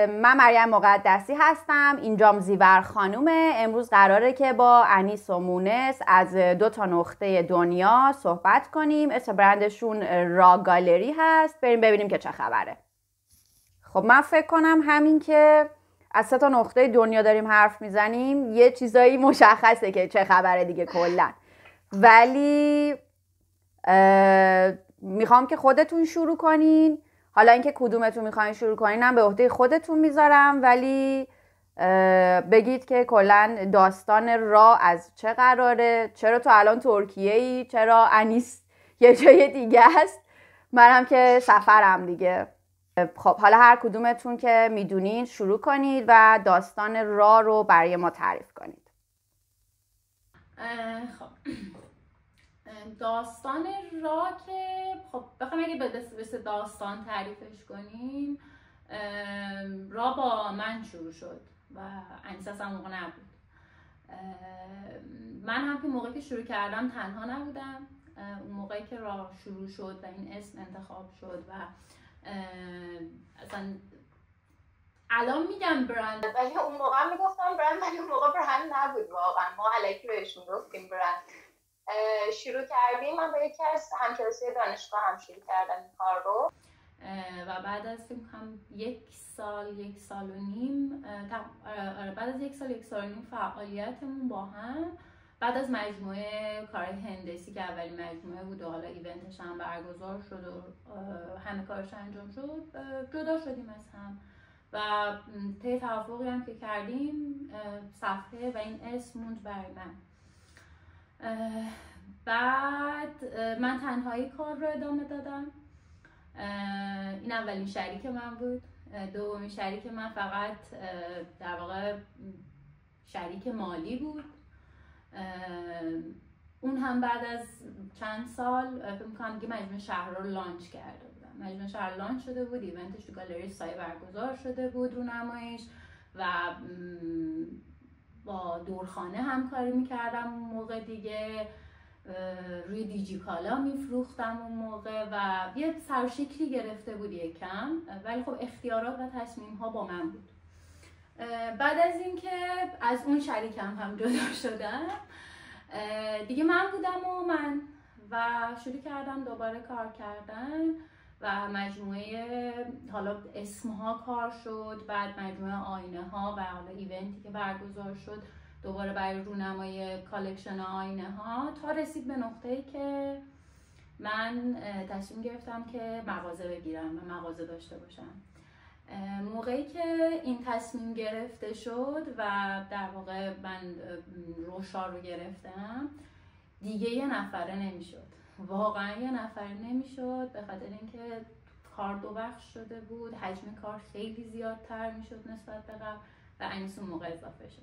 من مریم مقدسی هستم، اینجام زیور خانومه. امروز قراره که با انیس و مونس از 2 نقطه دنیا صحبت کنیم. اسم برندشون را گالری هست. بریم ببینیم که چه خبره. خب من فکر کنم همین که از 3 نقطه دنیا داریم حرف میزنیم یه چیزایی مشخصه که چه خبره دیگه کلا، ولی میخوام که خودتون شروع کنین. حالا اینکه کدومتون میخواین شروع کنین هم به عهده خودتون میذارم، ولی بگید که کلا داستان را از چه قراره، چرا تو الان ترکیه ای، چرا انیس یه جای دیگه است، منم که سفرم دیگه. خب حالا هر کدومتون که میدونین شروع کنید و داستان را رو برای ما تعریف کنید. خب داستان را که خب بخوام اگه به داستان تعریفش کنیم، را با من شروع شد و انیس اصلا موقع نبود. من هم که موقعی که شروع کردم تنها نبودم. اون موقعی که راه شروع شد و این اسم انتخاب شد و اصلا الان میگم برند، ولی اون موقع میگفتم برند، ولی اون موقع برند نبود واقعا. ما الکی بهشون گفتیم برند. شروع کردیم، من با یکی از همکلاسی دانشگاه هم شروع کردم این کار رو و بعد از هم 1 سال 1 سال و نیم بعد از 1 سال 1 سال و نیم فعالیتمون با هم، بعد از مجموعه کار هندسی که اولین مجموعه بود و حالا ایونتش هم برگزار شد و همه کارش انجام شد، جدا شدیم از هم و طی توافقی هم که کردیم صفحه و این اسم موند برای من. بعد من تنهایی کار رو ادامه دادم. این اولین شریک من بود. دومین شریک من فقط در واقع شریک مالی بود. اون هم بعد از چند سال فکر می‌کنم دیگه مجموعه شهر رو لانچ کرده بودم. مجموعه شهر لانچ شده بود، ایونتش تو گالری سایه برگزار شده بود، رو نمایش، و با دورخانه همکاری میکردم اون موقع دیگه، روی دیجی کالا میفروختم اون موقع و یه سرشکلی گرفته بود یکم، ولی خب اختیارات و تصمیم ها با من بود. بعد از اینکه از اون شریکم هم جدا شدم دیگه من بودم و شروع کردم دوباره کار کردن و مجموعه حالا اسمها کار شد، بعد مجموعه آینه ها و حالا ایونتی که برگزار شد دوباره برای رونمایی کالکشن آینه ها، تا رسید به نقطه‌ای که من تصمیم گرفتم که مغازه بگیرم و مغازه داشته باشم. موقعی که این تصمیم گرفته شد و در واقع من روشا رو گرفتم، دیگه یه نفره نمیشد، واقعا یه نفره نمیشد، به خاطر اینکه کار 2 بخش شده بود، حجم کار خیلی زیادتر میشد نسبت به قبل و انیس اون موقع اضافه شد.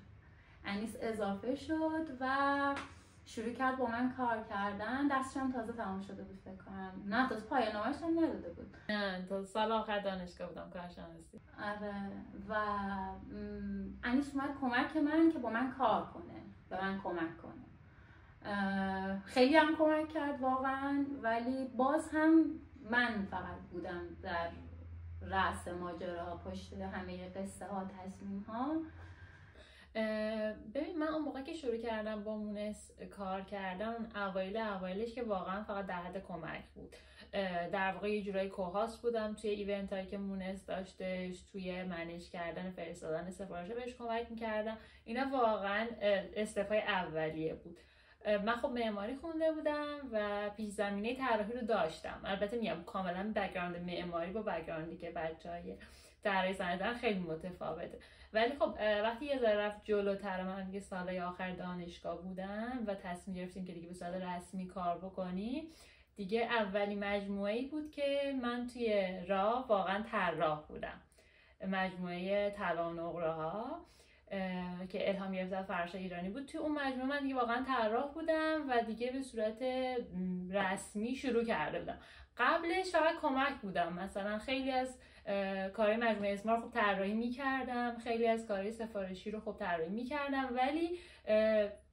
انیس اضافه شد و شروع کرد با من کار کردن. درسش هم تازه تمام شده بود فکر کنم، نه تازه پایان نامه‌اش هم نداده بود، نه تا سال آخر دانشگاه بودم کارشناسی. آره. و انیس اومد کمک من که با من کار کنه، به من کمک کنه. خیلی هم کمک کرد واقعا، ولی باز هم من فقط بودم در رأس ماجرا، پشت همه قصه ها، تصمیم ها. ببین من اون موقع که شروع کردم با مونس کار کردم، اوایلش که واقعا فقط در حد کمک بود. در واقع یه جورایی کوهاست بودم توی ایونت هایی که مونس داشتش، توی منیج کردن فرستادن سفارش بهش کمک میکردم. اینا واقعا استفای اولیه بود. من خب معماری خونده بودم و پیش زمینه طراحی رو داشتم. البته میگم کاملا بک‌گراند معماری با بک‌گراندی که بچهای طراحی صنعتی خیلی متفاوته، ولی خب وقتی یه ذره رفت جلوتر، من دیگه سالهای آخر دانشگاه بودم و تصمیم گرفتیم که دیگه به صورت رسمی کار بکنیم، دیگه اولی مجموعه‌ای بود که من توی راه واقعا طراح بودم. مجموعه طلا و نقره‌ها که الهام گرفته از فرش ایرانی بود. توی اون مجموعه من دیگه واقعا طراح بودم و دیگه به صورت رسمی شروع کرده بودم. قبلش فقط کمک بودم، مثلا خیلی از کارهای مجموعه اسما رو خب طراحی می‌کردم، خیلی از کارهای سفارشی رو خب طراحی می‌کردم، ولی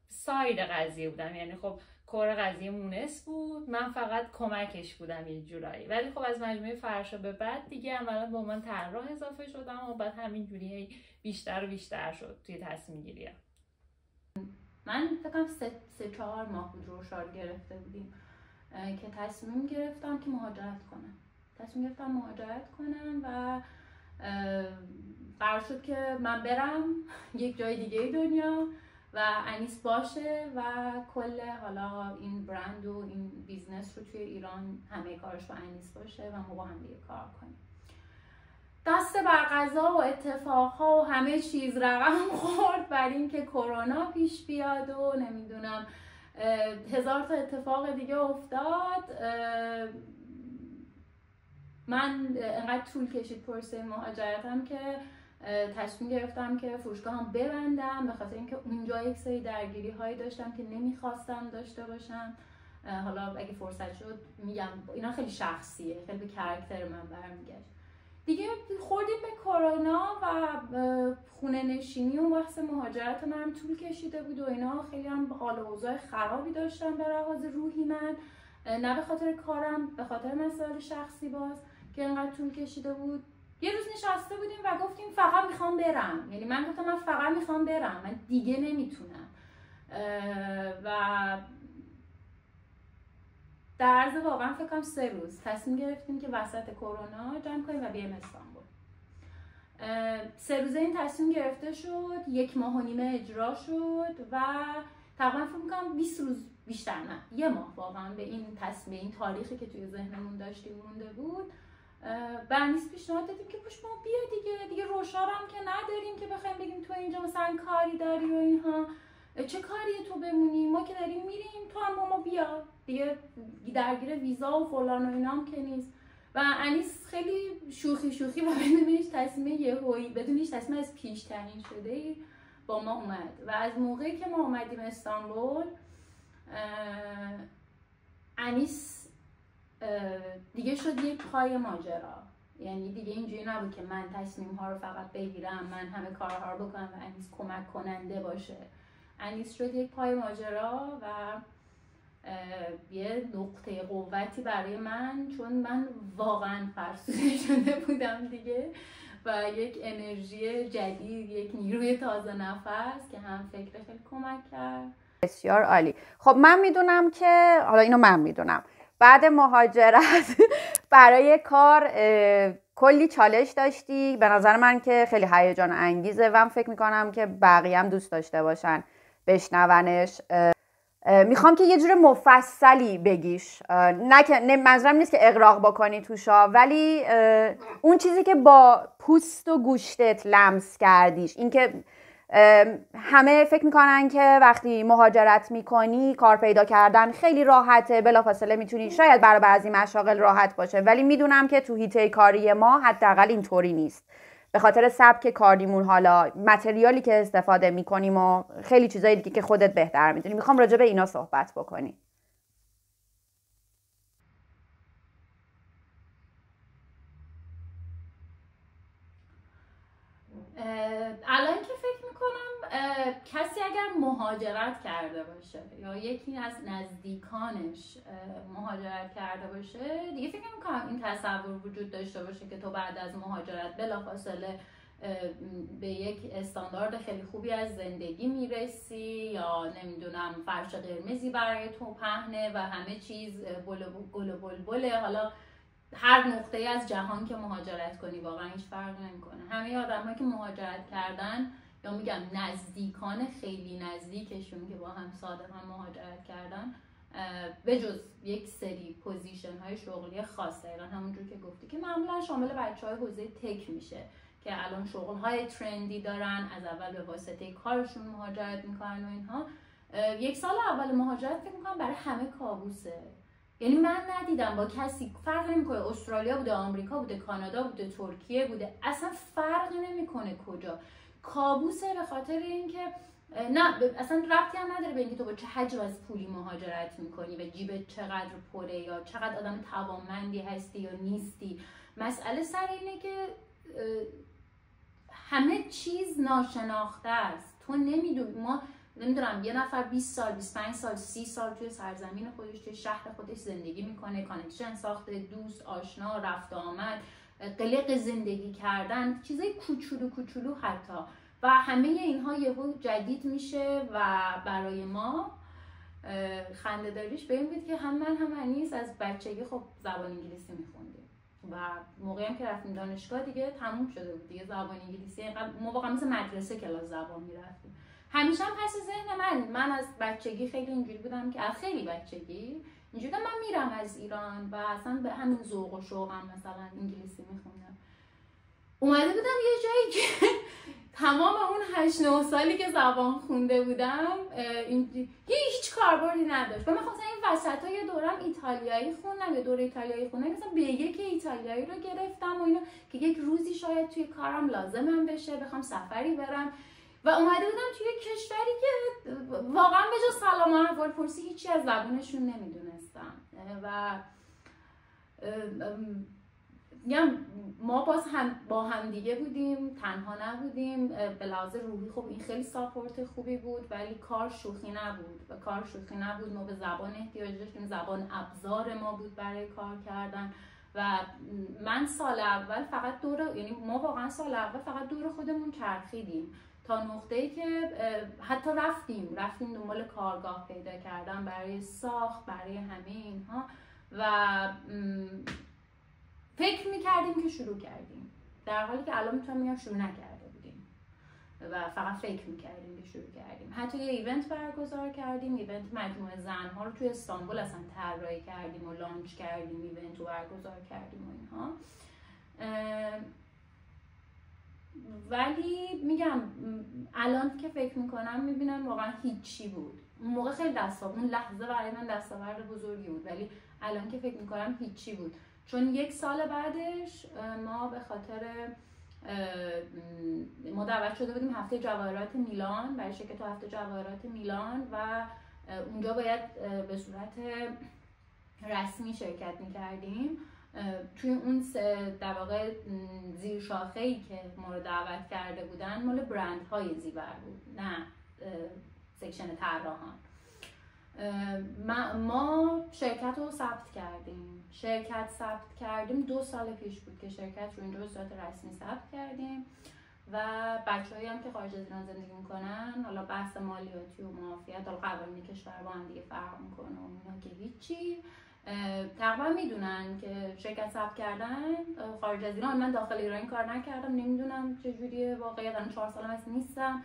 ساید قضیه بودم، یعنی خب کار قضیه مونس بود، من فقط کمکش بودم یه جورایی. ولی خب از مجموعه فرشا به بعد دیگه عملا با من طراح اضافه شدم و بعد همینجوری بیشتر و بیشتر شد توی تصمیم گیری. من فکرم 3-4 ماه بود روشار گرفته بودیم که تصمیم گرفتم که مهاجرت کنم و قرار شد که من برم یک جای دیگه دنیا و انیس باشه و کل حالا این برند و این بیزنس رو توی ایران همه کارش با انیس باشه و ما با هم دیگه کار کنیم. دست بر قضا و اتفاقها و همه چیز رقم خورد بر این که کرونا پیش بیاد و نمیدونم 1000 تا اتفاق دیگه افتاد. من انقدر طول کشید پروسه مهاجرتم که تصمیم گرفتم که فروشگاهم ببندم، به خاطر اینکه اونجا یک سری درگیری هایی داشتم که نمیخواستم داشته باشم. حالا اگه فرصت شد میگم، اینا خیلی شخصیه، خیلی به کاراکتر من برمیگشت. دیگه خوردیم به کرونا و خونه نشینی و بحث مهاجرت من طول کشیده بود و اینا. خیلی هم حال و اوضاع خرابی داشتم به لحاظ روحی من، نه به خاطر کارم، به خاطر مسائل شخصی باز که انقدر طول کشیده بود. یه روز نشسته بودیم و گفتیم فقط میخوام برم، یعنی من گفتم من فقط میخوام برم، من دیگه نمیتونم. و در عرض واقعا فکر کنم 3 روز تصمیم گرفتیم که وسط کرونا جمع کنیم و بیایم استانبول. 3 روزه این تصمیم گرفته شد، 1.5 ماه اجرا شد و تقریبا فکر می‌کنم 20 روز بیشتر نه، 1 ماه واقعا به این تصمیم، این تاریخی که توی ذهنمون داشتیم مونده بود. بنیس پیشنهاد دادیم که پوش ما بیا دیگه روشارم که نداریم که بخوایم بگیم تو اینجا مثلا کاری داری و اینها، چه کاریه تو بمونی، ما که داریم میریم، تو هم با ما بیا دیگه، درگیر ویزا و فلان و اینام که نیست. و انیس خیلی شوخی و بدون هیچ تصمیم از پیش تعیین شده با ما اومد و از موقعی که ما اومدیم استانبول انیس دیگه شد یک پای ماجرا. یعنی دیگه اینجوری نبود که من تصمیم ها رو فقط بگیرم، من همه کارها رو بکنم و انیس کمک کننده باشه. انیس شد یک پای ماجرا و یه نقطه قوتی برای من، چون من واقعا فرسوده شده بودم دیگه و یک انرژی جدید، یک نیروی تازه نفس که هم فکر خیلی کمک کرد. بسیار عالی. خب من میدونم که من میدونم بعد مهاجرت برای کار کلی چالش داشتی، به نظر من که خیلی هیجان انگیزه و من فکر میکنم که بقیه هم دوست داشته باشن بشنونش. میخوام که یه جور مفصلی بگیش، منظورم نیست که اغراق بکنی توشا، ولی اون چیزی که با پوست و گوشتت لمس کردیش، این که همه فکر میکنن که وقتی مهاجرت میکنی کار پیدا کردن خیلی راحته، بلافاصله میتونی، شاید برای بعضی مشاغل راحت باشه، ولی میدونم که تو حیطه کاری ما حداقل اینطوری نیست، به خاطر سبک کاریمون، حالا متریالی که استفاده میکنیم و خیلی چیزای دیگه که خودت بهتر میدونی. میخوام راجع به اینا صحبت بکنی. الان که فکر میکنم کسی اگر مهاجرت کرده باشه یا یکی از نزدیکانش مهاجرت کرده باشه، دیگه فکر نمیکنم این تصور وجود داشته باشه که تو بعد از مهاجرت بلافاصله به یک استاندارد خیلی خوبی از زندگی میرسی یا نمیدونم فرش قرمزی برای تو پهنه و همه چیز گل و بلبله. حالا هر نقطه از جهان که مهاجرت کنی واقعا هیچ فرق نمیکنه. همه آدمایی که مهاجرت کردن یا میگم نزدیکان خیلی نزدیکشون که با هم صادقا مهاجرت کردن، به جز یک سری پوزیشن های شغلی خاص، دقیقا همونجور که گفتی که معمولا شامل بچهای حوزه تک میشه که الان شغل های ترندی دارن، از اول به واسطه کارشون مهاجرت میکنن و اینها. 1 سال اول مهاجرت فکر میکنم برای همه کابوسه. یعنی من ندیدم با کسی فرق نمیکنه استرالیا بوده، آمریکا بوده، کانادا بوده، ترکیه بوده، اصلا فرق نمیکنه کجا، کابوسه. به خاطر اینکه نه اصلا ربطی هم نداره به اینکه تو با چه حجم از پولی مهاجرت میکنی و جیبت چقدر پره یا چقدر آدم توانمندی هستی یا نیستی. مسئله سر اینه که همه چیز ناشناخته است. تو نمیدونی، ما نمیدونم یه نفر 20 سال 25 سال 30 سال توی سرزمین خودش توی شهر خودش زندگی میکنه، کانکشن ساخته، دوست آشنا رفت آمد، قلق زندگی کردن، چیزای کوچولو حتی، و همه اینها یهو جدید میشه و برای ما خنده داریش به این بود که هم من هم انیس از بچگی خب زبان انگلیسی میخوندیم و موقعی هم که رفتیم دانشگاه دیگه تموم شده بود دیگه زبان انگلیسی، ما واقعا مثل مدرسه کلاس زبان میرفتیم. همیشه هم پس ذهن من از بچگی خیلی اینجوری بودم که از خیلی بچگی اینجوری من میرم از ایران و اصلا به همین ذوق و شوقم مثلا انگلیسی میخوندم. اومده بودم یه جایی که تمام اون 8-9 سالی که زبان خونده بودم هیچ کاربردی نداشت. و من خواستم این وسط ها یه دورم ایتالیایی خوندم، یه دوره ایتالیایی خوندم، مثلا B1 ایتالیایی رو گرفتم و اینا که یک روزی شاید توی کارم لازمم بشه، بخوام سفری برم و اومده بودم توی کشوری که واقعا به جز سلام و احوالپرسی هیچی از زبانشون نمیدونستم و ما باز هم با هم دیگه بودیم، تنها نبودیم. به لحاظ روحی خب این خیلی ساپورت خوبی بود، ولی کار شوخی نبود. ما به زبان احتیاج داشتیم، زبان ابزار ما بود برای کار کردن و من سال اول فقط ما واقعا سال اول فقط دور خودمون چرخیدیم تا نقطه‌ای که حتی رفتیم دنبال کارگاه پیدا کردن برای ساخت، برای همه اینها و فکر میکردیم که شروع کردیم، در حالی که الان میتونم میگم شروع نکرده بودیم و فقط فکر میکردیم که شروع کردیم. حتی یه ایونت برگزار کردیم، ایونت مجموعه زنها رو توی استانبول اصلا طراحی کردیم و لانچ کردیم، ایونت رو برگزار کردیم و اینها. ولی میگم الان که فکر میکنم میبینم واقعا هیچی بود. اون موقع خیلی اون لحظه برای من دستاورد بزرگی بود، ولی الان که فکر میکنم هیچی بود. چون 1 سال بعدش ما به خاطر ما دعوت شده بودیم هفته جواهرات میلان، برای شرکت هفته جواهرات میلان و اونجا باید به صورت رسمی شرکت میکردیم. توی اون در واقع زیر شاخه‌ای که ما رو دعوت کرده بودن مال برندهای زیور بود، نه سکشن طراحان. ما شرکت رو ثبت کردیم 2 سال پیش بود که شرکت رو اینجا به صورت رسمی ثبت کردیم و بچه‌هایی هم که خارج از ایران زندگی میکنن، حالا بحث مالیاتی و معافیت، حالا قوانین کشور با هم دیگه فرق میکنه و اینا که هیچی، تقریبا میدونن که شرکت ثبت کردن خارج از ایران. من داخل ایران کار نکردم، نمیدونم چجوریه واقعیت، الان 4 سالم هست نیستم.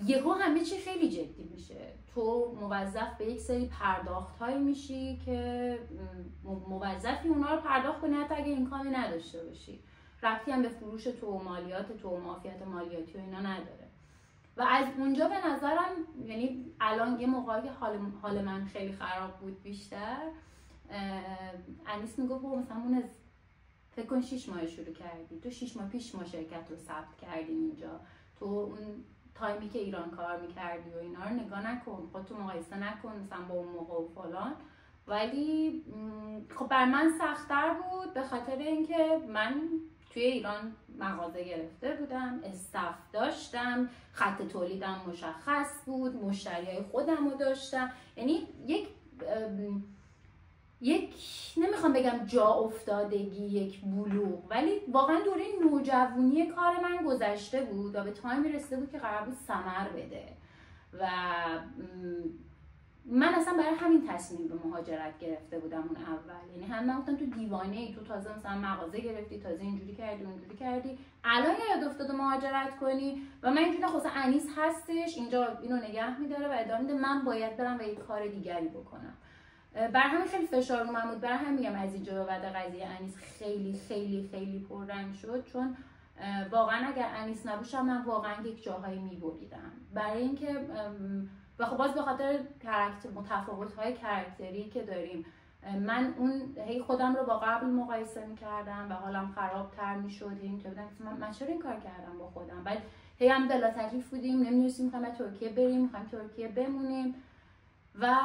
یهو همه چی خیلی جدی میشه، تو موظف به یک سری پرداخت های میشی که موظفی اونا رو پرداخت کنی حتی اگه این کاری نداشته باشی، ربطی هم به فروش تو و مالیات تو و معافیت مالیاتی و اینا نداره. و از اونجا به نظرم یعنی الان یه موقعی که حال من خیلی خراب بود بیشتر، انیس میگفت مثلا اون از فکر کن 6 ماه شروع کردی، تو 6 ماه پیش ما شرکت رو ثبت کردیم اینجا، تو اون تایمی که ایران کار میکردی و اینا رو نگاه نکن، خودتو مقایسه نکن مثلا با اون موقع و فلان. ولی خب بر من سخت‌تر بود به خاطر اینکه من توی ایران مغازه گرفته بودم، استاف داشتم، خط تولیدم مشخص بود، مشتریای خودم رو داشتم، یعنی یک نمیخوام بگم جا افتادگی، یک بلوغ، ولی واقعا دوره نوجوانی کار من گذشته بود و به تایمی رسیده بود که قرار بود ثمر بده و من اصلا برای همین تصمیم به مهاجرت گرفته بودم اون اول. یعنی هم من گفتم تو دیوانه ای، تو تازه مثلا مغازه گرفتی، تازه اینجوری کردی اونجوری کردی، الان یاد افتاد مهاجرت کنی. و من اینجوری خواستم انیس هستش اینجا اینو نگه میداره و ادامه میده، من باید برم و یک کار دیگری بکنم. بر همین خیلی فشار رو من بود، برای همین میگم از اینجا به بعد قضیه انیس خیلی خیلی خیلی پررنگ شد، چون واقعا اگر انیس نبوشم من واقعا یک جاهایی میبریدم، برای اینکه و خب باز به خاطر متفاوت‌های کاراکتری که داریم، من اون هی خودم رو با قبل مقایسه می‌کردم و حالم خراب‌تر می‌شد، این که بودم من چرا این کار کردم با خودم. بعد هی هم دل تکلیف بودیم، نمی‌دونستیم می‌خوایم ترکیه بریم، می‌خوایم ترکیه بمونیم و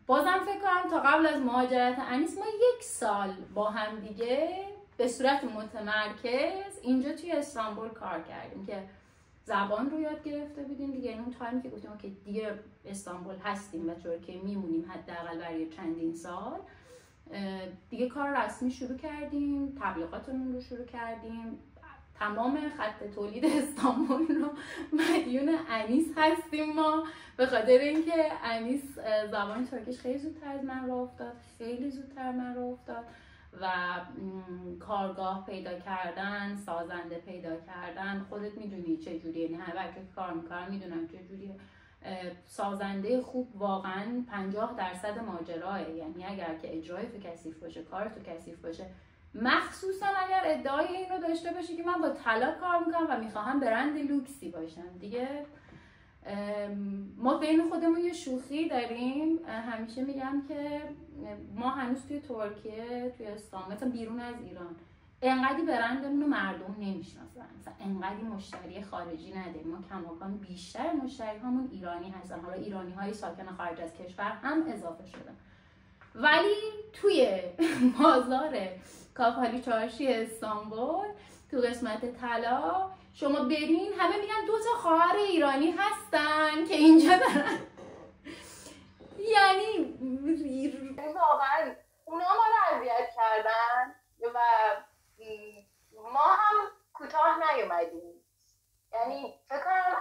بازم فکر کنم تا قبل از مهاجرت انیس ما 1 سال با هم دیگه به صورت متمرکز اینجا توی استانبول کار کردیم که زبان رو یاد گرفته بودیم دیگه. اون تایمی که گفتیم که دیگه استانبول هستیم و ترکیه میمونیم حداقل برای چندین سال، دیگه کار رسمی شروع کردیم، تبلیغاتمون رو شروع کردیم. تمام خط تولید استانبول رو مدیون انیس هستیم ما، به خاطر اینکه انیس زبان ترکیش خیلی زودتر از من راه افتاد، خیلی زودتر من راه افتاد و کارگاه پیدا کردن، سازنده پیدا کردن، خودت میدونی چه جوریه، یعنی همه بچه‌ها که کار میکنن میدونن چه جوریه. سازنده خوب واقعا 50% ماجراه، یعنی اگر که اجرای تو کثیف باشه، کار تو کثیف باشه، مخصوصا اگر ادعای این رو داشته باشی که من با طلا کار میکنم و میخواهم برند لوکسی باشم دیگه. ما بین خودمون یه شوخی داریم، همیشه میگم که ما هنوز توی ترکیه، توی استانبول، مثلا بیرون از ایران انقدی برندمون رو مردم نمیشناسن، مثلا انقدی مشتری خارجی نداریم. ما کماکان بیشتر مشتری همون ایرانی هستن، حالا ایرانی های ساکن خارج از کشور هم اضافه شدن. ولی توی بازار کافالی چارشی استانبول تو قسمت طلا شما برین همه میگن 2 تا خواهر ایرانی هستن که اینجا دارن. یعنی واقعا اونا ما رو اذیت کردن و ما هم کوتاه نیومدیم. یعنی فکر کنم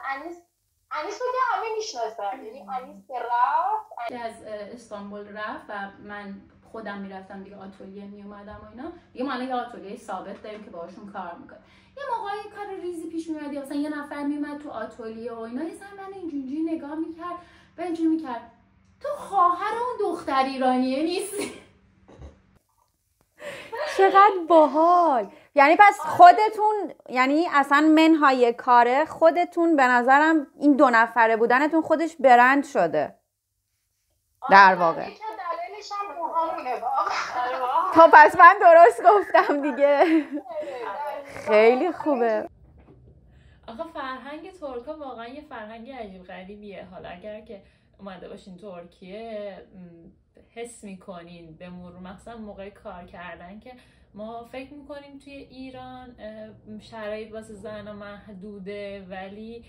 انیس رو که همه میشناسن، یعنی انیس که رفت از استانبول رفت و من خودم میرفتم دیگه، آتلیه میومدم و اینا دیگه. ما الان یه آتلیه ثابت داریم که باهاشون کار میکنیم. یه موقعی کار ریزی پیش میومد، مثلا یه نفر میومد تو آتلیه و اینا، یه سر من اینجوری نگاه میکرد و اینجوری میکرد تو خواهر اون دختر ایرانیه نیستی؟ چقدر باحال. یعنی پس خودتون، یعنی اصلا منهای کاره خودتون، به نظرم این 2 نفره بودنتون خودش برند شده در واقع. یکی دلیلش هم موهامونه واقعا. تا پس من درست گفتم دیگه. خیلی خوبه. آخه فرهنگ ترکا واقعا یه فرهنگ عجیب غریبیه. حالا اگر که اومده باشین ترکیه حس میکنین به مرور، مثلا موقع کار کردن، که ما فکر میکنیم توی ایران شرایط واسه زن‌ها محدوده، ولی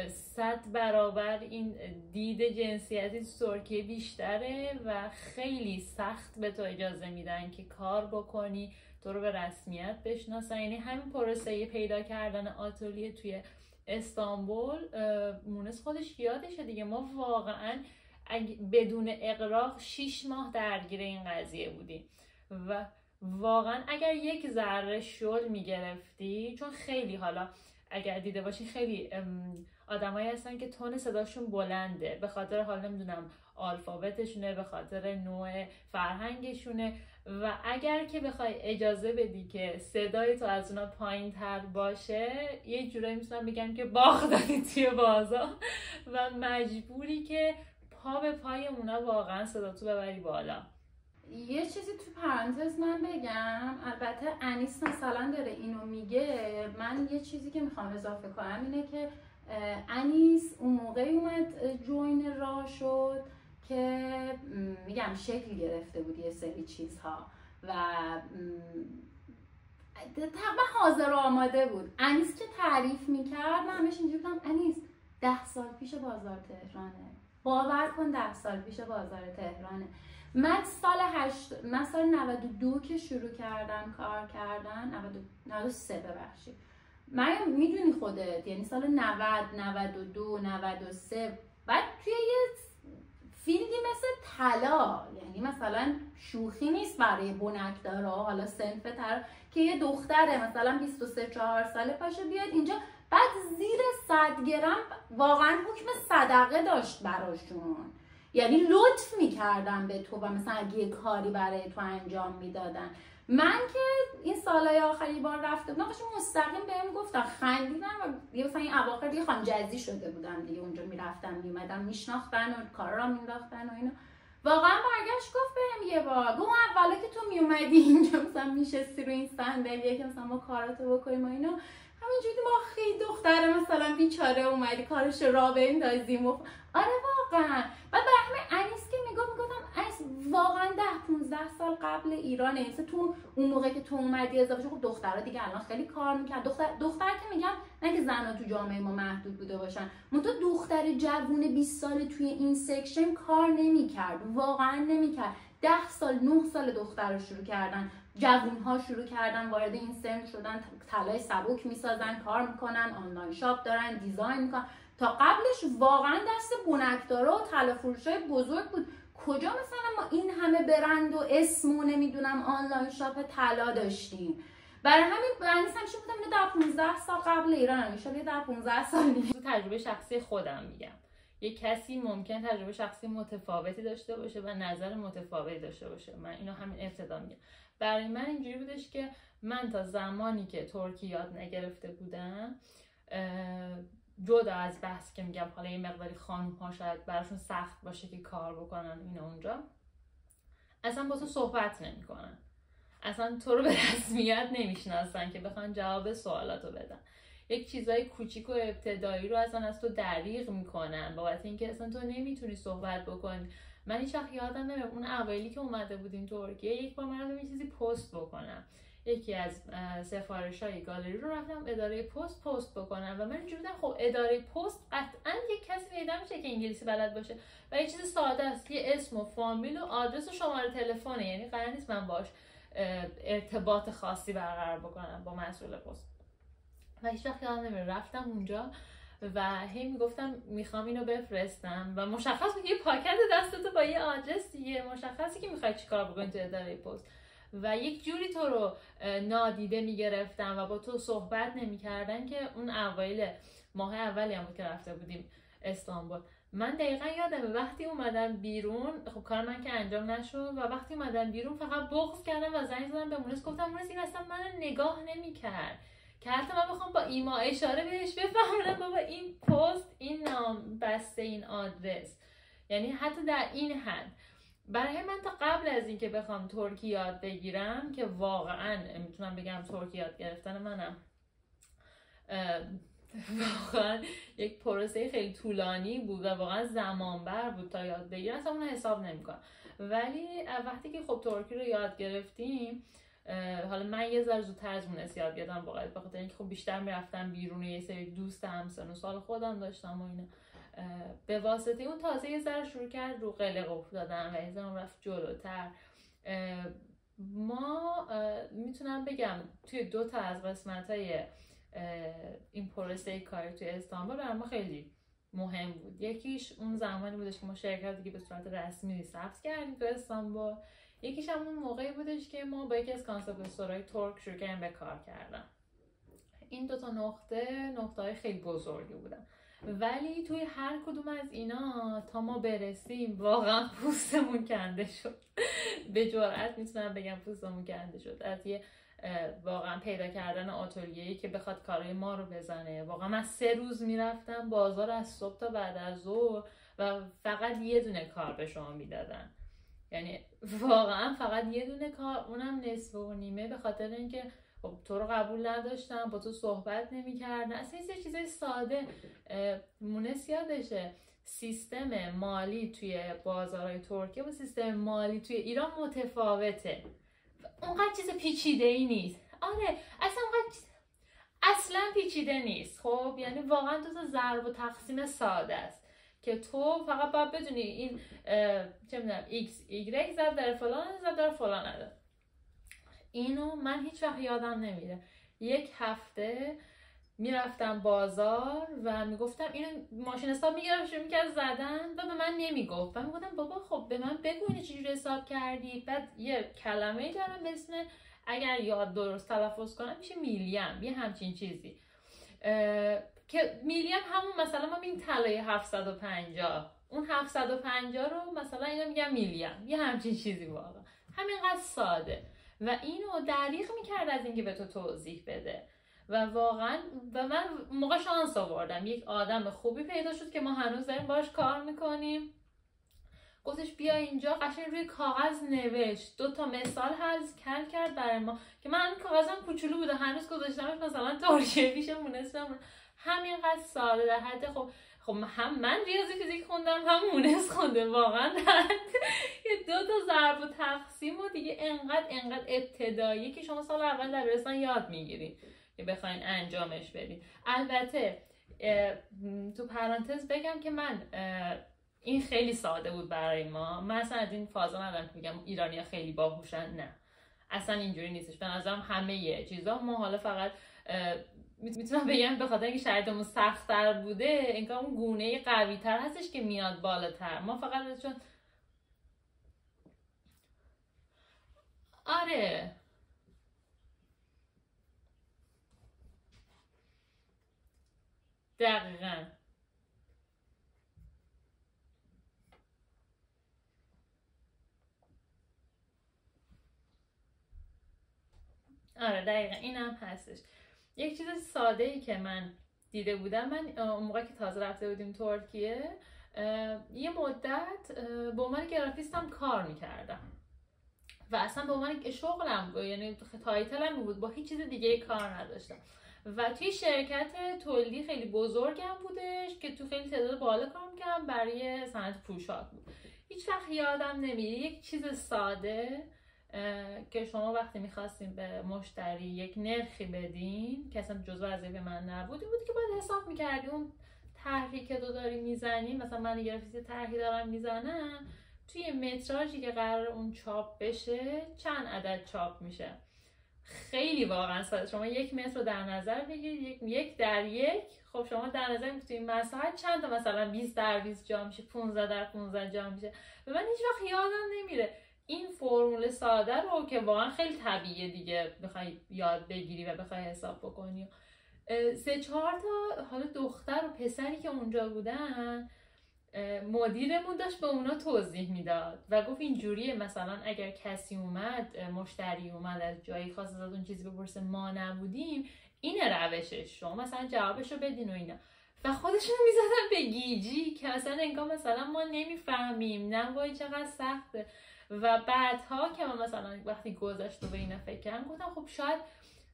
100 برابر این دید جنسیتی تو ترکیه بیشتره و خیلی سخت به تو اجازه میدن که کار بکنی، تو رو به رسمیت بشناسن. یعنی همین پروسه پیدا کردن آتلیه توی استانبول، مونس خودش یادشه دیگه. ما واقعا بدون اغراق 6 ماه درگیر این قضیه بودیم و واقعا اگر یک ذره شل میگرفتی، چون خیلی، حالا اگر دیده باشین خیلی آدمایی هستن که تون صداشون بلنده، به خاطر حالا نمیدونم آلفابتشونه، به خاطر نوع فرهنگشونه، و اگر که بخوای اجازه بدی که صدای تو از اونا پایین تر باشه، یه جورایی میتونم بگم که باخت دادی توی بازار و مجبوری که پا به پای اونا واقعا صدا تو ببری بالا. یه چیزی تو پرانتز من بگم، البته انیس مثلا داره اینو میگه، من یه چیزی که میخوام اضافه کنم اینه که انیس اون موقعی اومد جوین راه شد که میگم شکل گرفته بود یه سری چیزها و تقریبا حاضر و آماده بود. انیس که تعریف میکرد من همش اینجوری بودم انیس 10 سال پیش بازار تهرانه، باور کن 10 سال پیش بازار تهرانه. من سال 92 که شروع کردم کار کردن، 93 ببخشید، من میدونی خودت، یعنی سال 90 92 93 بعد توی یه فیلدی مثل طلا، یعنی مثلا شوخی نیست برای بنکدارا، حالا صنف تر که یه دختره مثلا 23-4 ساله پاشه بیاد اینجا، بعد زیر 100 گرم واقعا حکم صدقه داشت براشون، یعنی لطف میکردن به تو و مثلا اگه یه کاری برای تو انجام میدادن. من که این سالهای آخری بار رفته بودم مستقیم بهم گفتن، خندیدم و مثلا این اواخر دیگه خانم جزی شده بودم دیگه، اونجا میرفتم میومدم میشناختن و کارا را مینداختن و اینا. واقعا برگشت گفت بهم یه بار، گفت اولا که تو میومدی اینجا مثلا میشستی رو این صندلیه که مثلا ما کاراتو بکنیم و اینا، همینجوری ما خیلی دختره مثلا بیچاره اومدی کارش را بندازیم و آره واقعا. بعد به همه انیس که میگفتم انیس واقعا 10-15 سال قبل ایرانه، تو اون موقع که تو اومدی اضافه شد، خب دخترها دیگه الان خیلی کار میکنن، دختر که میگم نه که زن‌ها تو جامعه ما محدود بوده باشن، منتها دختر جوون 20 ساله توی این سکشن کار نمی‌کرد، واقعا نمی‌کرد. 10 سال 9 سال دخترها شروع کردن، جوون‌ها شروع کردن وارد این سن شدن، طلای سبک میسازن، کار میکنن، آنلاین شاپ دارن، دیزاین میکنن. تا قبلش واقعا دست بنکدارا و طلا فروشای بزرگ بود. کجا مثلا ما این همه برند و اسم و نمیدونم آنلاین شاپ طلا داشتیم؟ برای همین برندش همیشه بودم اینو در 15 سال قبل ایران، ان در 15 سال دیگه. تجربه شخصی خودم میگم، یک کسی ممکن تجربه شخصی متفاوتی داشته باشه و نظر متفاوتی داشته باشه. من اینو همین ابتدا میگم. برای من اینجوری بودش که من تا زمانی که ترکی یاد نگرفته بودم، جدا از بحث که میگم حالا این مقداری خانم ها شاید براشون سخت باشه که کار بکنن اینو اونجا، اصلا با تو صحبت نمیکنن، اصلا تو رو به رسمیت نمیشناسن که بخوان جواب سوالاتو بدن. یک چیزای کوچیک و ابتدایی رو اصلا از تو دریغ میکنن بابت اینکه اصلا تو نمیتونی صحبت بکنی. من هیچ وقت یادم نمیاد اون اوایلی که اومده بودیم ترکیه، یک بار من یه چیزی پست بکنم، یکی از سفارش‌های گالری رو رفتم اداره پست بکنم و من اینجوری بودم خب اداره پست قطعاً یک کسی پیدا میشه که انگلیسی بلد باشه و یه چیز ساده است، یه اسم و فامیل و آدرس و شماره تلفنه، یعنی قرار نیست من باش ارتباط خاصی برقرار بکنم با مسئول پست. و هیچ وقت یادم نمیاد رفتم اونجا و هی میگفتم میخوام اینو بفرستم و مشخص بود یه پاکت دستتو با یه آدرس دیگه، مشخصی که میخوای چیکار بکنی تو اداره پست و یک جوری تو رو نادیده میگرفتن و با تو صحبت نمیکردن که اون اوایل ماه اولی هم بود که رفته بودیم استانبول. من دقیقا یادمه وقتی اومدم بیرون، خب کار من که انجام نشد و وقتی اومدم بیرون فقط بغض کردم و زنگ زدم به مونس، گفتم مونس این اصلا من نگاه نمیکرد که حتی من بخوام با ایما اشاره بهش بفهمونم بابا این پست، این نام بسته، این آدرس، یعنی حتی در این حد. برای من تا قبل از اینکه بخوام ترکی یاد بگیرم که واقعا میتونم بگم ترکی یاد گرفتن منم واقعا یک پروسه خیلی طولانی بود و واقعا زمان بر بود تا یاد بگیرم، اصلا اون حساب نمیکنم. ولی وقتی که خب ترکی رو یاد گرفتیم، حالا من یه ذره زودتر از مونس یاد گرفتم واقعا، بخاطر اینکه خب بیشتر میرفتم بیرون، یه سری دوست همسن و سال خودم داشتم و اینا، به واسطه اون تازه یه ذره شروع کرد رو قلق افتادن و یه ذره رفت جلوتر. ما میتونم بگم توی 2 تا از قسمت‌های این پروسه کاری توی استانبول برای ما خیلی مهم بود. یکیش اون زمانی بودش که ما شرکت دیگه به صورت رسمی ثبت کردیم تو استانبول، یکیش هم اون موقعی بودش که ما با یکی از کانسرفتورهای ترک شروع کردیم به کار کردن. این 2 تا نقطه‌های خیلی بزرگی بودن، ولی توی هر کدوم از اینا تا ما برسیم واقعا پوستمون کنده شد. به جرئت میتونم بگم پوستمون کنده شد از یه واقعا پیدا کردن آتلیه‌ای که بخواد کارهای ما رو بزنه. واقعا من 3 روز میرفتم بازار از صبح تا بعد از ظهر و فقط یه دونه کار به شما میدادن، یعنی واقعا فقط یه دونه کار، اونم نصف و نیمه، به خاطر اینکه خب تو رو قبول نداشتم، با تو صحبت نمی‌کردن. اصلا یه چیزای ساده. مونس یادشه سیستم مالی توی بازارهای ترکیه با سیستم مالی توی ایران متفاوته، اونقدر چیز پیچیده‌ای نیست. آره اصلا پیچیده نیست. خب یعنی واقعا 2 تا ضرب و تقسیم ساده است که تو فقط باید بدونی این چه می‌دونم x y ضرب در فلان ضرب در فلان عدد. اینو من هیچ وقت یادم نمیره. یک هفته میرفتم بازار و میگفتم اینو ماشین حساب میگرفت شروع میکرد زدن و به من نمیگفت و میگفتم بابا خب به من بگو اینو چجوری حساب کردی. بعد یه کلمه‌ای دارم به اسم، اگر یاد درست تلفظ کنم میشه میلیم، یه همچین چیزی که میلیم همون مثلا ما میگیم طلای 750، اون 750 رو مثلا اینا میگم میلیم، یه همچین چیزی. واقعا همینقدر ساده و اینو دریغ میکرد از اینکه به تو توضیح بده و واقعا و من موقع شانس آوردم، یک آدم خوبی پیدا شد که ما هنوز داریم باش کار میکنیم. گفتش بیا اینجا، قشنگ روی کاغذ نوشت، 2 تا مثال حل کرد برای ما که من کاغذم کوچولو بوده هنوز گذاشتمش مثلا ترکیه پیشمون اسممون همینقدر ساده در حد خب هم من ریاضی فیزیک خوندم هم مونس خونده، واقعا یه 2 تا ضرب و تقسیم و دیگه انقدر ابتدایی که شما سال اول دبیرستان یاد میگیرین که بخواین انجامش بدین. البته تو پرانتز بگم که من این خیلی ساده بود برای ما. من اصلا از این فازا ندارم که بگم ایرانی‌ها خیلی باهوشن، نه اصلا اینجوری نیستش. به نظرم همه چیزا ما حالا فقط میتونم بگم به خاطر اینکه شرایطمون سخت‌تر بوده انگار اون گونه قوی‌تر هستش که میاد بالاتر. ما فقط چون آره دقیقاً این هم هستش. یک چیز ساده ای که من دیده بودم، من اون موقع که تازه رفته بودیم ترکیه یه مدت به عنوان گرافیستم کار میکردم و اصلا به عنوان شغلم یعنی تایتلم بود، با هیچ چیز دیگه کار نداشتم و توی شرکت تولیدی خیلی بزرگم بودش که تو خیلی تعداد بالا کار میکردم، برای صنعت پوشاک بود. هیچ وقت یادم نمیره یک چیز ساده که شما وقتی میخواستیم به مشتری یک نرخی بدین که اصلا جزو وظیفه من نبود، این بود که باید حساب میکردی اون طرحی که تو داری میزنی، مثلا من گرافیست طرحی دارم میزنم توی متراژی که قرار اون چاپ بشه چند عدد چاپ میشه. خیلی واقعا ساده. شما 1 متر رو در نظر بگیرید، 1 در 1. خب شما در نظر میگیرید توی این مساحت چند تا مثلا 20 در 20 جا میشه، 15 در 15 جا میشه. به من هیچ وقت یادم نمیره این فرمول ساده رو که واقعا خیلی طبیعیه دیگه بخوای یاد بگیری و بخوای حساب بکنی. 3-4 تا حالا دختر و پسری که اونجا بودن، مدیرمون داشت به اونا توضیح میداد و گفت اینجوریه، مثلا اگر کسی اومد، مشتری اومد از جایی خاص از اون چیزی بپرسه ما نبودیم، اینه روشش، شما مثلا جوابشو بدین و اینا. و خودشون میزدن به گیجی که مثلا انگار مثلا ما نمیفهمیم، نه وای چقدر سخته. و بعدها که من مثلا وقتی گذشت و به اینا فکر کردم گفتم خب شاید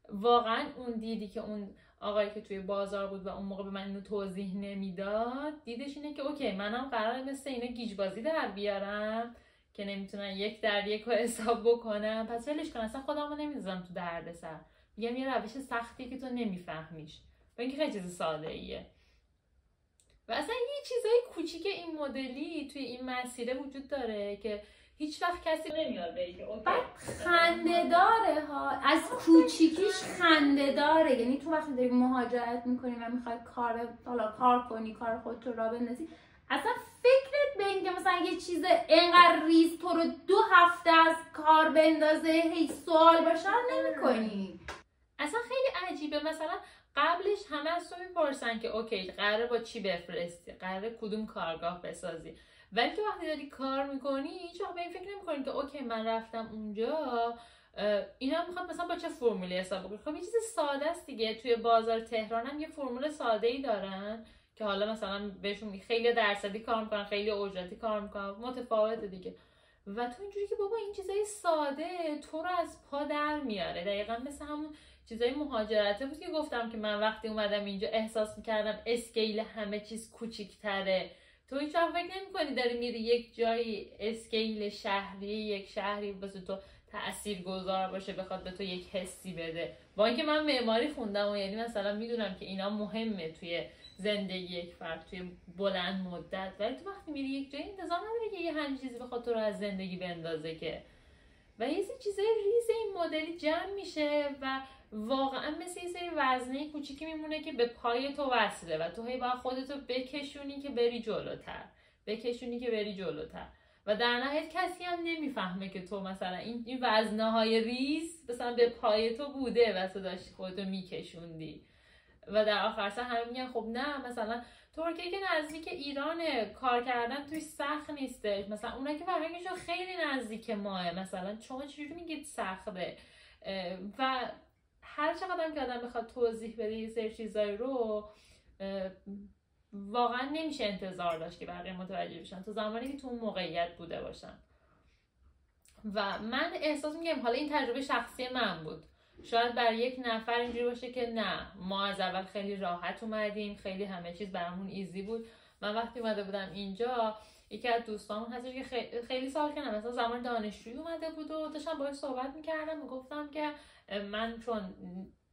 واقعا اون دیدی که اون آقایی که توی بازار بود و اون موقع به من اینو توضیح نمیداد، دیدش اینه که اوکی منم قراره مثل اینا گیج بازی در بیارم که نمیتونن 1 در 1 رو حساب بکنم، پس ولش کن، اصلا خودمو نمیذارم تو دردسر، میگم یه روش سختیه که تو نمیفهمیش و اینکه خیلی چیز ساده ایه. و اصلا یه چیزای کوچیک این مدلی توی این مسیره وجود داره که هیچ وقت کسی نمیاد بگه اوکی. بعد خنده داره ها، از کوچیکیش خنده داره. یعنی تو وقتی داری مهاجرت میکنی و میخوای کار کنی، کار خودت رو راه بندازی، اصلا فکرت به این که مثلا یه چیز اینقدر ریز تو رو 2 هفته از کار بندازه هی سوال باشه نمیکنی. اصلا خیلی عجیبه. مثلا قبلش همه از تو میپرسن که اوکی قراره با چی بفرستی، قراره کدوم کارگاه بسازی، ولی تو وقتی داری کار میکنی هیچ وقت به این فکر نمیکنی که اوکی من رفتم اونجا اینا میخواد مثلا با چه فرمولی حساب بکنی. خب یه چیز ساده است دیگه. توی بازار تهران هم یه فرمول ساده ای دارن که حالا مثلا بهشون خیلی درصدی کار میکنن، خیلی اجرتی کار میکنن، متفاوته دیگه. و تو اینجوری که بابا این چیزای ساده تو رو از پا در میاره. دقیقاً مثل همون چیزای مهاجرته بود که گفتم که من وقتی اومدم اینجا احساس میکردم اسکیل همه چیز کوچیک‌تره. تو هیچ وقت فکر نمی‌کنی داری میری یک جایی اسکیل شهری، یک شهری واسه تو تاثیرگذار باشه، بخواد به تو یک حسی بده. با اینکه من معماری خوندم و یعنی مثلا میدونم که اینا مهمه توی زندگی یک فرد توی بلند مدت، ولی تو وقتی میری یک جایی انتظار نداری که یه همین چیزی بخواد تو رو از زندگی بندازه که. و یه سری چیزای ریز این مدلی جمع میشه و واقعا مثل یه سری وزنه کوچیکی میمونه که به پای تو وصله و تو هی باید خودتو بکشونی که بری جلوتر و در نهایت کسی هم نمیفهمه که تو مثلا این وزنه های ریز مثلا به پای تو بوده و تو داشتی خودتو میکشوندی و در آخر سر همه میگن خب نه مثلا ترکیه که نزدیک ایرانه، کار کردن توی سخت نیستش، مثلا اونایی که فرهنگشون خیلی نزدیک ماه، مثلا شما چجوری میگید سخته؟ و هر چقدر که آدم بخواد توضیح بده یه سری چیزایی رو واقعا نمیشه انتظار داشت که بقیه متوجه بشن تا زمانی که تو اون موقعیت بوده باشن. و من احساس میگم حالا این تجربه شخصی من بود، شاید برای یک نفر اینجوری باشه که نه ما از اول خیلی راحت اومدیم، خیلی همه چیز برامون ایزی بود. من وقتی اومده بودم اینجا یکی از دوستامون هستش که خیلی سال که مثلا زمان دانشجویی اومده بود و داشتم باهاش صحبت میکردم و گفتم که من چون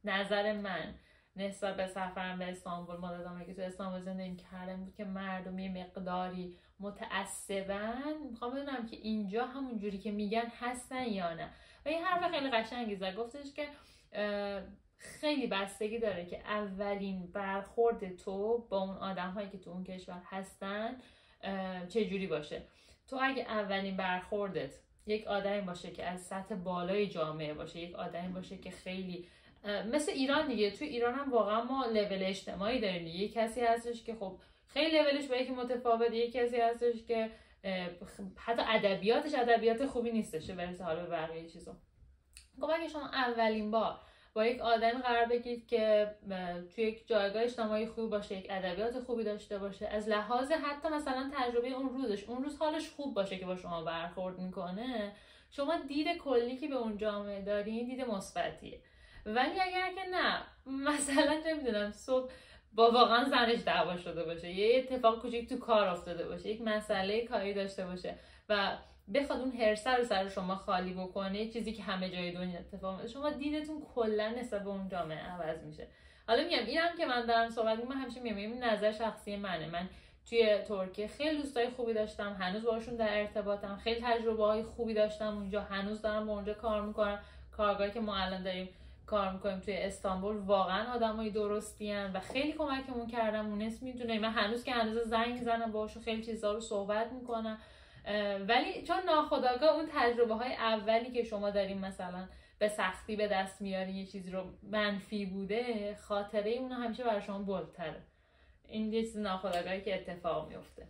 نظر من نسبت به سفرم به استانبول، مدتم که تو استانبول زندگی کردم بود که مردم یه مقداری متعصبن. میخوام بدونم که اینجا همون جوری که میگن هستن یا نه. و این حرف خیلی قشنگی زد، گفتش که خیلی بستگی داره که اولین برخورد تو با اون آدم هایی که تو اون کشور هستن چجوری باشه. تو اگه اولین برخوردت یک آدمی باشه که از سطح بالای جامعه باشه، یک آدمی باشه که خیلی مثل ایران دیگه، تو ایران هم واقعا ما لول اجتماعی داریم دیگه. یک کسی هستش که خب خیلی لولش با یکی متفاوته، یک کسی هستش که حتی ادبیاتش ادبیات خوبی نیستش برسه حالا به بقیه چیزا. خب اگه شما اولین بار با یک آدمی قرار بگیرید که توی یک جایگاه اجتماعی خوبی باشه، یک ادبیات خوبی داشته باشه، از لحاظ حتی مثلا تجربه اون روز حالش خوب باشه که با شما برخورد میکنه، شما دید کلی که به اون جامعه دارین دید مثبتیه. ولی اگر که نه، مثلا نمیدونم صبح با واقعا زنش دعوا شده باشه، یه اتفاق کوچیک تو کار افتاده باشه، یک مسئله کاری داشته باشه و بخواد اون حرص رو سر شما خالی بکنه، چیزی که همه جای دنیا اتفاق میفته، شما دیدتون کلا نسبت به اون جامعه عوض میشه. حالا میگم اینم که من دارم صحبت میکنم، همیشه میگم این نظر شخصی منه. من توی ترکیه خیلی دوستای خوبی داشتم، هنوز باشون در ارتباطم، خیلی تجربه‌های خوبی داشتم اونجا، هنوز دارم با اونجا کار میکنم. کارگاهی که ما الان داریم کار میکنیم توی استانبول واقعا آدمای درستین و خیلی کمکمون کردن. مونس میدونه من هنوز زنگ میزنم باهاشون، خیلی چیزا رو صحبت میکنم. ولی چون ناخودآگاه اون تجربه های اولی که شما داریم مثلا به سختی به دست میارین، یه چیزی رو منفی بوده، خاطره اون همیشه برای شما بولتره. این یه چیز ناخودآگاهی که اتفاق میفته.